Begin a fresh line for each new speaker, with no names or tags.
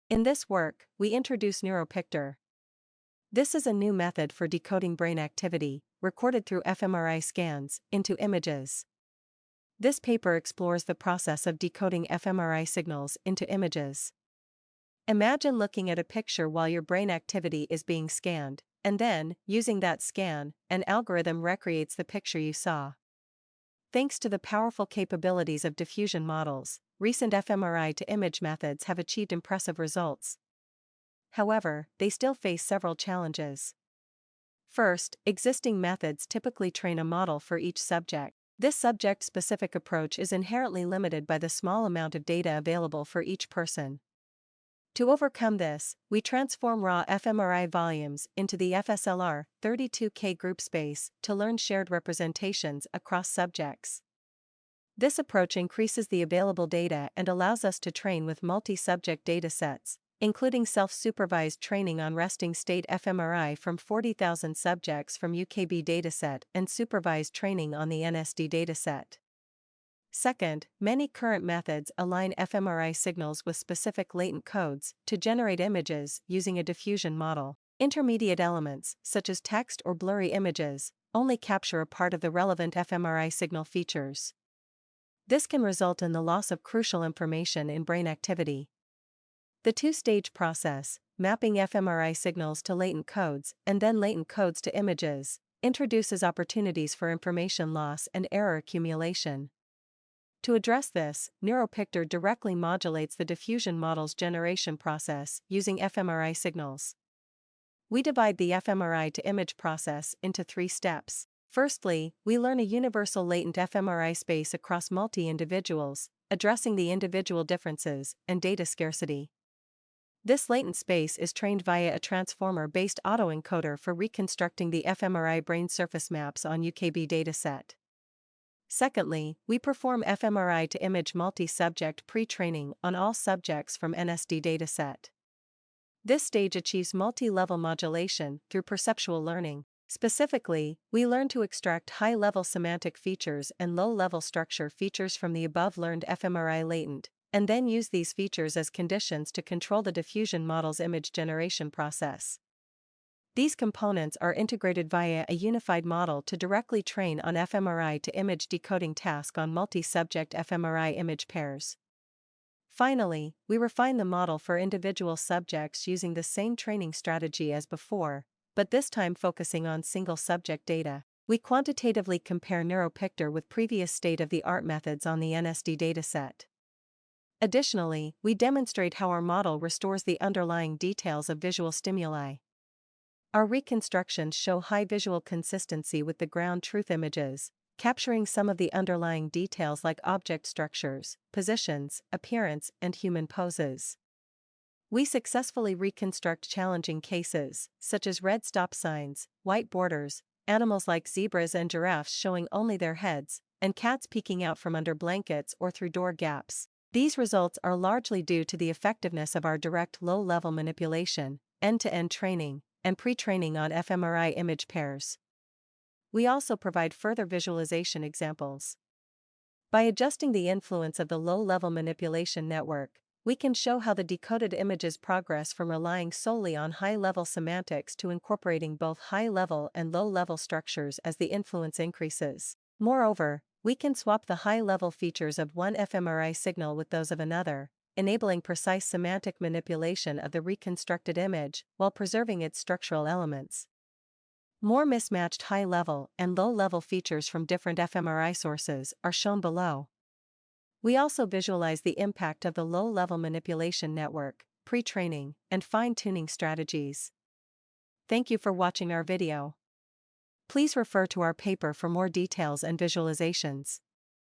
In this work, we introduce NeuroPictor. This is a new method for decoding brain activity, recorded through fMRI scans, into images. This paper explores the process of decoding fMRI signals into images. Imagine looking at a picture while your brain activity is being scanned, and then, using that scan, an algorithm recreates the picture you saw. Thanks to the powerful capabilities of diffusion models, recent fMRI-to-image methods have achieved impressive results. However, they still face several challenges. First, existing methods typically train a model for each subject. This subject-specific approach is inherently limited by the small amount of data available for each person. To overcome this, we transform raw fMRI volumes into the FSLR 32K group space to learn shared representations across subjects. This approach increases the available data and allows us to train with multi-subject datasets, including self-supervised training on resting state fMRI from 40,000 subjects from UKB dataset and supervised training on the NSD dataset. Second, many current methods align fMRI signals with specific latent codes to generate images using a diffusion model. Intermediate elements, such as text or blurry images, only capture a part of the relevant fMRI signal features. This can result in the loss of crucial information in brain activity. The two-stage process, mapping fMRI signals to latent codes and then latent codes to images, introduces opportunities for information loss and error accumulation. To address this, NeuroPictor directly modulates the diffusion model's generation process using fMRI signals. We divide the fMRI-to-image process into 3 steps. Firstly, we learn a universal latent fMRI space across multi-individuals, addressing the individual differences and data scarcity. This latent space is trained via a transformer-based autoencoder for reconstructing the fMRI brain surface maps on UKB dataset. Secondly, we perform fMRI-to-image multi-subject pre-training on all subjects from NSD dataset. This stage achieves multi-level modulation through perceptual learning. Specifically, we learn to extract high-level semantic features and low-level structure features from the above-learned fMRI latent, and then use these features as conditions to control the diffusion model's image generation process. These components are integrated via a unified model to directly train on fMRI-to-image decoding task on multi-subject fMRI image pairs. Finally, we refine the model for individual subjects using the same training strategy as before, but this time focusing on single subject data. We quantitatively compare NeuroPictor with previous state-of-the-art methods on the NSD dataset. Additionally, we demonstrate how our model restores the underlying details of visual stimuli. Our reconstructions show high visual consistency with the ground truth images, capturing some of the underlying details like object structures, positions, appearance, and human poses. We successfully reconstruct challenging cases, such as red stop signs, white borders, animals like zebras and giraffes showing only their heads, and cats peeking out from under blankets or through door gaps. These results are largely due to the effectiveness of our direct low-level manipulation, end-to-end training, and pre-training on fMRI image pairs. We also provide further visualization examples. By adjusting the influence of the low-level manipulation network, we can show how the decoded images progress from relying solely on high-level semantics to incorporating both high-level and low-level structures as the influence increases. Moreover, we can swap the high-level features of one fMRI signal with those of another, enabling precise semantic manipulation of the reconstructed image while preserving its structural elements. More mismatched high-level and low-level features from different fMRI sources are shown below. We also visualize the impact of the low-level manipulation network, pre-training, and fine-tuning strategies. Thank you for watching our video. Please refer to our paper for more details and visualizations.